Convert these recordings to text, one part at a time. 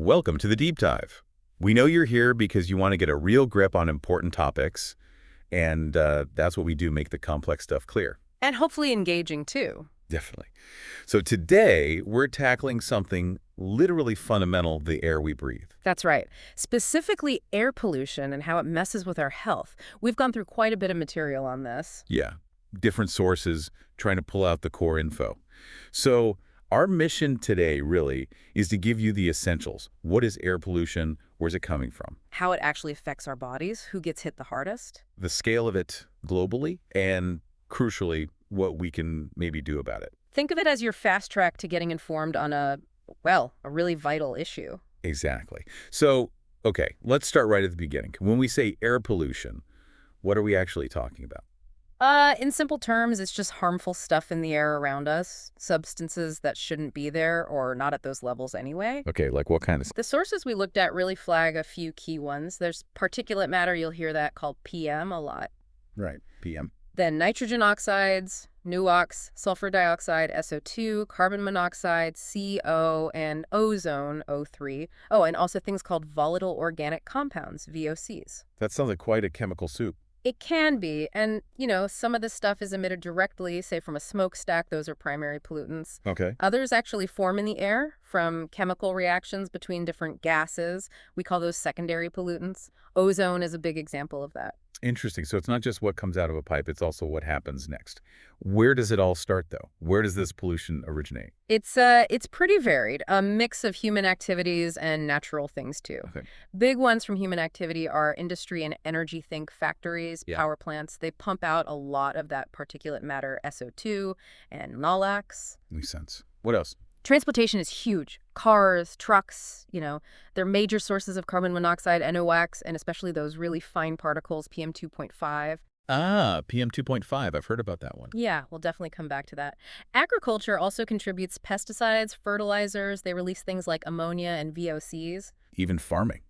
Welcome to the Deep Dive. We know you're here because you want to get a real grip on important topics, and that's what we do, make the complex stuff clear. And hopefully engaging, too. Definitely. So today, we're tackling something literally fundamental, the air we breathe. That's right. Specifically air pollution and how it messes with our health. We've gone through quite a bit of material on this. Yeah, different sources trying to pull out the core info. So our mission today, really, is to give you the essentials. What is air pollution? Where's it coming from? How it actually affects our bodies, who gets hit the hardest. The scale of it globally, and crucially, what we can maybe do about it. Think of it as your fast track to getting informed on a really vital issue. Exactly. So, okay, let's start right at the beginning. When we say air pollution, what are we actually talking about? In simple terms, it's just harmful stuff in the air around us, substances that shouldn't be there or not at those levels anyway. Okay, like what kind of... The sources we looked at really flag a few key ones. There's particulate matter, you'll hear that called PM a lot. Right, PM. Then nitrogen oxides, NUOx, sulfur dioxide, SO2, carbon monoxide, CO, and ozone, O3. Oh, and also things called volatile organic compounds, VOCs. That sounds like quite a chemical soup. It can be, and, some of this stuff is emitted directly, say from a smokestack. Those are primary pollutants. Okay. Others actually form in the air from chemical reactions between different gases. We call those secondary pollutants. Ozone is a big example of that. Interesting. So it's not just what comes out of a pipe, it's also what happens next. Where does it all start, though? Where does this pollution originate? It's pretty varied, a mix of human activities and natural things, too. Okay. Big ones from human activity are industry and energy, think factories, power plants. They pump out a lot of that particulate matter, SO2 and NOx. Makes sense. What else? Transportation is huge. Cars, trucks, they're major sources of carbon monoxide, NOx, and especially those really fine particles, PM2.5. Ah, PM2.5. I've heard about that one. Yeah, we'll definitely come back to that. Agriculture also contributes pesticides, fertilizers. They release things like ammonia and VOCs. Even farming.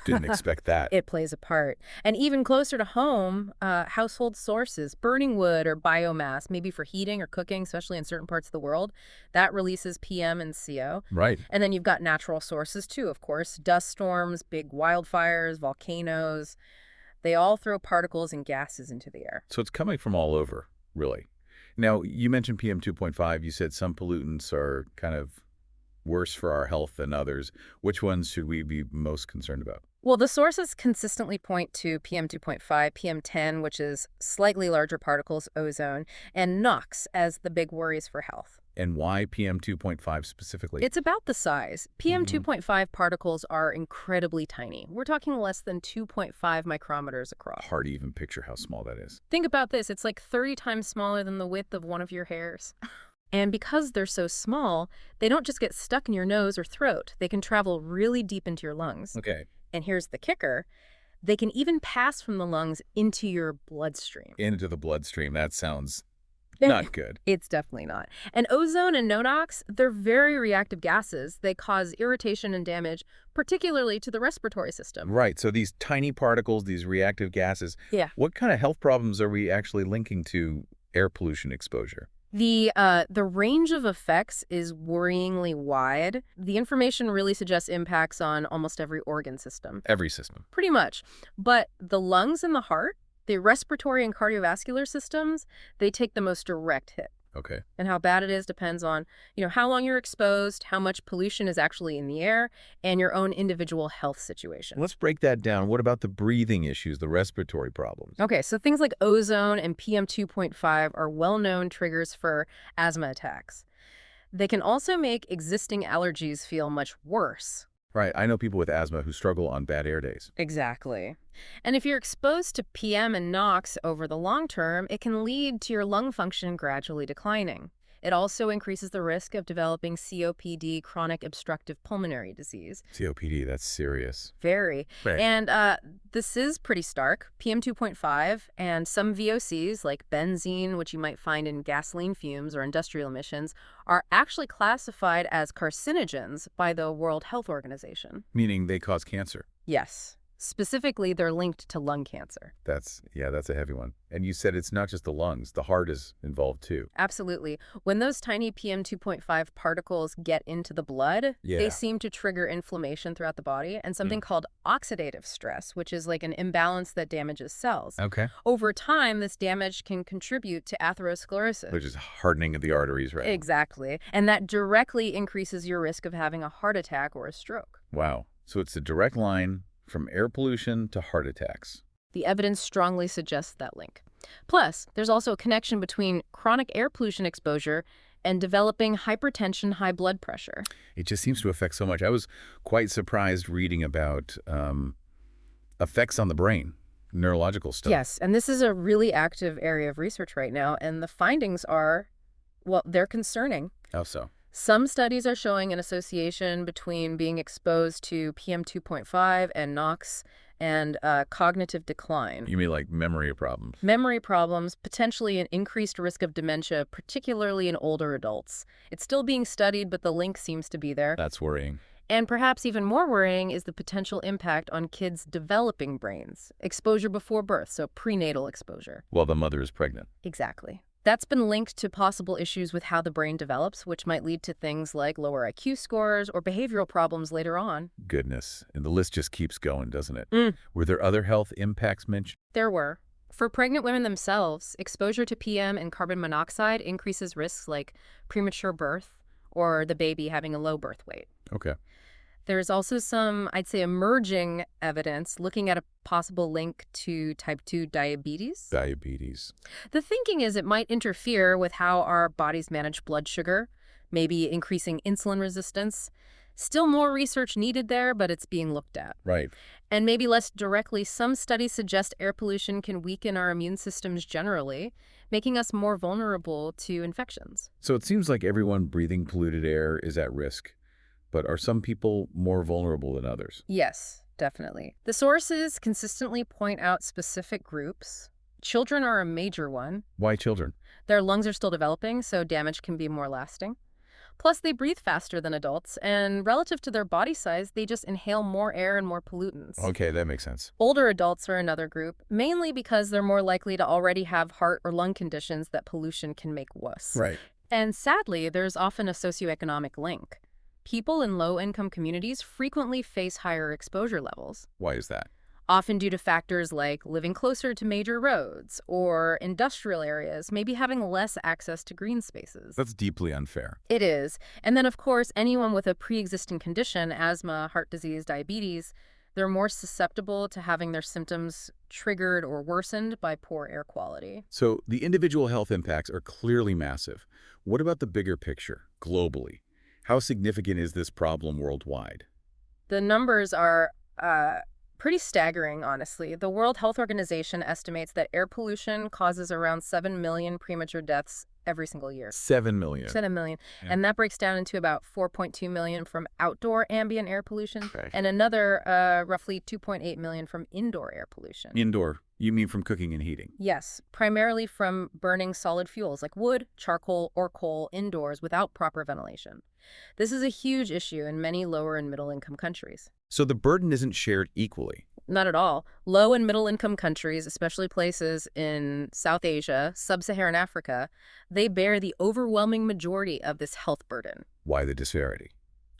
Didn't expect that. It plays a part. And even closer to home, household sources, burning wood or biomass, maybe for heating or cooking, especially in certain parts of the world, that releases PM and CO. Right. And then you've got natural sources too, of course. Dust storms, big wildfires, volcanoes. They all throw particles and gases into the air. So it's coming from all over, really. Now, you mentioned PM2.5. You said some pollutants are kind of worse for our health than others. Which ones should we be most concerned about? Well, the sources consistently point to PM2.5, PM10, which is slightly larger particles, ozone, and NOx as the big worries for health. And why PM2.5 specifically? It's about the size. PM2.5 particles are incredibly tiny. We're talking less than 2.5 micrometers across. Hard to even picture how small that is. Think about this. It's like 30 times smaller than the width of one of your hairs. And because they're so small, they don't just get stuck in your nose or throat. They can travel really deep into your lungs. Okay. And here's the kicker. They can even pass from the lungs into your bloodstream. Into the bloodstream. That sounds not good. It's definitely not. And ozone and NOx, they're very reactive gases. They cause irritation and damage, particularly to the respiratory system. Right. So these tiny particles, these reactive gases, what kind of health problems are we actually linking to air pollution exposure? The range of effects is worryingly wide. The information really suggests impacts on almost every organ system. Every system. Pretty much. But the lungs and the heart, the respiratory and cardiovascular systems, they take the most direct hit. Okay. And how bad it is depends on, how long you're exposed, how much pollution is actually in the air, and your own individual health situation. Let's break that down. What about the breathing issues, the respiratory problems? Okay, so things like ozone and PM2.5 are well-known triggers for asthma attacks. They can also make existing allergies feel much worse. Right. I know people with asthma who struggle on bad air days. Exactly. And if you're exposed to PM and NOx over the long term, it can lead to your lung function gradually declining. It also increases the risk of developing COPD, chronic obstructive pulmonary disease. COPD, that's serious. Very. Right. And this is pretty stark. PM2.5 and some VOCs like benzene, which you might find in gasoline fumes or industrial emissions, are actually classified as carcinogens by the World Health Organization. Meaning they cause cancer. Yes. Specifically, they're linked to lung cancer. That's a heavy one. And you said it's not just the lungs, the heart is involved too. Absolutely. When those tiny PM 2.5 particles get into the blood, they Yeah. seem to trigger inflammation throughout the body and something Mm. called oxidative stress, which is like an imbalance that damages cells. Okay. Over time, this damage can contribute to atherosclerosis. Which is hardening of the arteries, right? Exactly. And that directly increases your risk of having a heart attack or a stroke. Wow. So it's a direct line from air pollution to heart attacks. The evidence strongly suggests that link. Plus, there's also a connection between chronic air pollution exposure and developing hypertension, high blood pressure. It just seems to affect so much. I was quite surprised reading about effects on the brain, neurological stuff. Yes, and this is a really active area of research right now, and the findings are, well, they're concerning. How so? Some studies are showing an association between being exposed to PM 2.5 and NOx and cognitive decline. You mean like memory problems? Memory problems, potentially an increased risk of dementia, particularly in older adults. It's still being studied, but the link seems to be there. That's worrying. And perhaps even more worrying is the potential impact on kids' developing brains. Exposure before birth, so prenatal exposure. While the mother is pregnant. Exactly. That's been linked to possible issues with how the brain develops, which might lead to things like lower IQ scores or behavioral problems later on. Goodness. And the list just keeps going, doesn't it? Mm. Were there other health impacts mentioned? There were. For pregnant women themselves, exposure to PM and carbon monoxide increases risks like premature birth or the baby having a low birth weight. Okay. There's also some, I'd say, emerging evidence looking at a possible link to type 2 diabetes. Diabetes. The thinking is it might interfere with how our bodies manage blood sugar, maybe increasing insulin resistance. Still more research needed there, but it's being looked at. Right. And maybe less directly, some studies suggest air pollution can weaken our immune systems generally, making us more vulnerable to infections. So it seems like everyone breathing polluted air is at risk. But are some people more vulnerable than others? Yes, definitely. The sources consistently point out specific groups. Children are a major one. Why children? Their lungs are still developing, so damage can be more lasting. Plus, they breathe faster than adults, and relative to their body size, they just inhale more air and more pollutants. Okay, that makes sense. Older adults are another group, mainly because they're more likely to already have heart or lung conditions that pollution can make worse. Right. And sadly, there's often a socioeconomic link. People in low-income communities frequently face higher exposure levels, Why is that? often due to factors like living closer to major roads or industrial areas, maybe having less access to green spaces. That's deeply unfair. It is. And then, of course, anyone with a pre-existing condition, asthma, heart disease, diabetes, they're more susceptible to having their symptoms triggered or worsened by poor air quality. So the individual health impacts are clearly massive. What about the bigger picture, globally? How significant is this problem worldwide? The numbers are pretty staggering, honestly. The World Health Organization estimates that air pollution causes around 7 million premature deaths every single year. 7 million. 7 million. Yeah. And that breaks down into about 4.2 million from outdoor ambient air pollution Okay. and another roughly 2.8 million from indoor air pollution. Indoor, you mean from cooking and heating? Yes, primarily from burning solid fuels like wood, charcoal, or coal indoors without proper ventilation. This is a huge issue in many lower and middle income countries. So the burden isn't shared equally. Not at all. Low and middle income countries, especially places in South Asia, sub-Saharan Africa, they bear the overwhelming majority of this health burden. Why the disparity?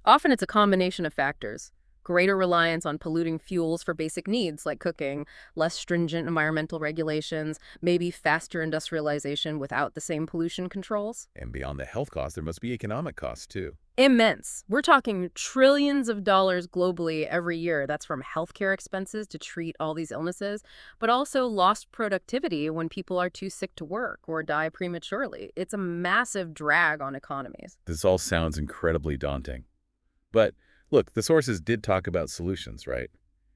Often it's a combination of factors. Greater reliance on polluting fuels for basic needs like cooking, less stringent environmental regulations, maybe faster industrialization without the same pollution controls. And beyond the health costs, there must be economic costs too. Immense. We're talking trillions of dollars globally every year. That's from healthcare expenses to treat all these illnesses, but also lost productivity when people are too sick to work or die prematurely. It's a massive drag on economies. This all sounds incredibly daunting. But look, the sources did talk about solutions, right?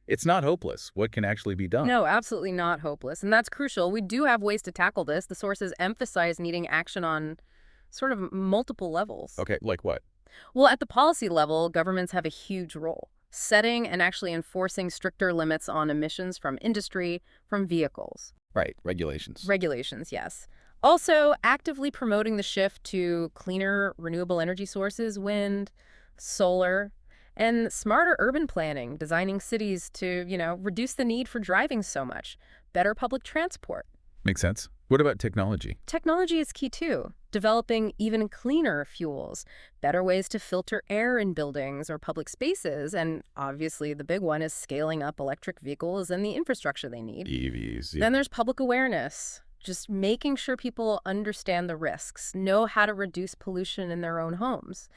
It's not hopeless. What can actually be done? No, absolutely not hopeless. And that's crucial. We do have ways to tackle this. The sources emphasize needing action on sort of multiple levels. Okay, like what? Well, at the policy level, governments have a huge role, setting and actually enforcing stricter limits on emissions from industry, from vehicles. Right, regulations. Regulations, yes. Also, actively promoting the shift to cleaner renewable energy sources, wind, solar, And smarter urban planning, designing cities to, reduce the need for driving so much. Better public transport. Makes sense. What about technology? Technology is key too. Developing even cleaner fuels, better ways to filter air in buildings or public spaces, and obviously the big one is scaling up electric vehicles and the infrastructure they need. EVs. Then there's public awareness, just making sure people understand the risks, know how to reduce pollution in their own homes,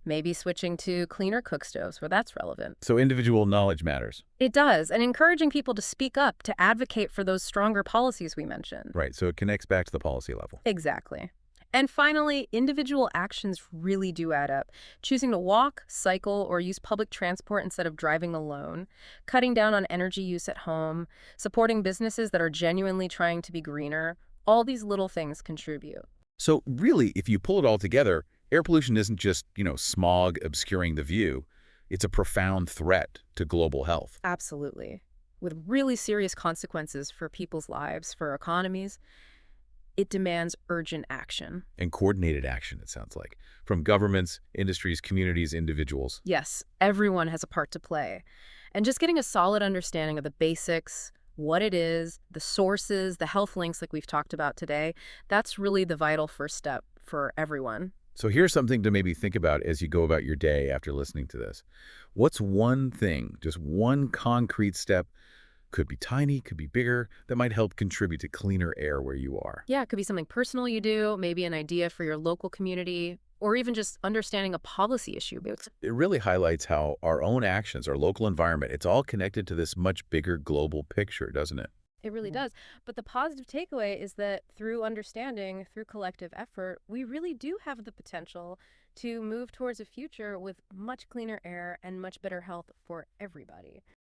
maybe switching to cleaner cook stoves where that's relevant. So individual knowledge matters. It does, and encouraging people to speak up, to advocate for those stronger policies we mentioned. Right. So it connects back to the policy level. Exactly. And finally, individual actions really do add up. Choosing to walk, cycle, or use public transport instead of driving alone, cutting down on energy use at home, supporting businesses that are genuinely trying to be greener, all these little things contribute. So really, if you pull it all together, air pollution isn't just, smog obscuring the view. It's a profound threat to global health. Absolutely. With really serious consequences for people's lives, for economies, it demands urgent action. And coordinated action, it sounds like, from governments, industries, communities, individuals. Yes, everyone has a part to play. And just getting a solid understanding of the basics, what it is, the sources, the health links like we've talked about today, that's really the vital first step for everyone. So here's something to maybe think about as you go about your day after listening to this. What's one thing, just one concrete step, could be tiny, could be bigger, that might help contribute to cleaner air where you are? Yeah, it could be something personal you do, maybe an idea for your local community, or even just understanding a policy issue. It really highlights how our own actions, our local environment, it's all connected to this much bigger global picture, doesn't it? It really does. But the positive takeaway is that through understanding, through collective effort, we really do have the potential to move towards a future with much cleaner air and much better health for everybody.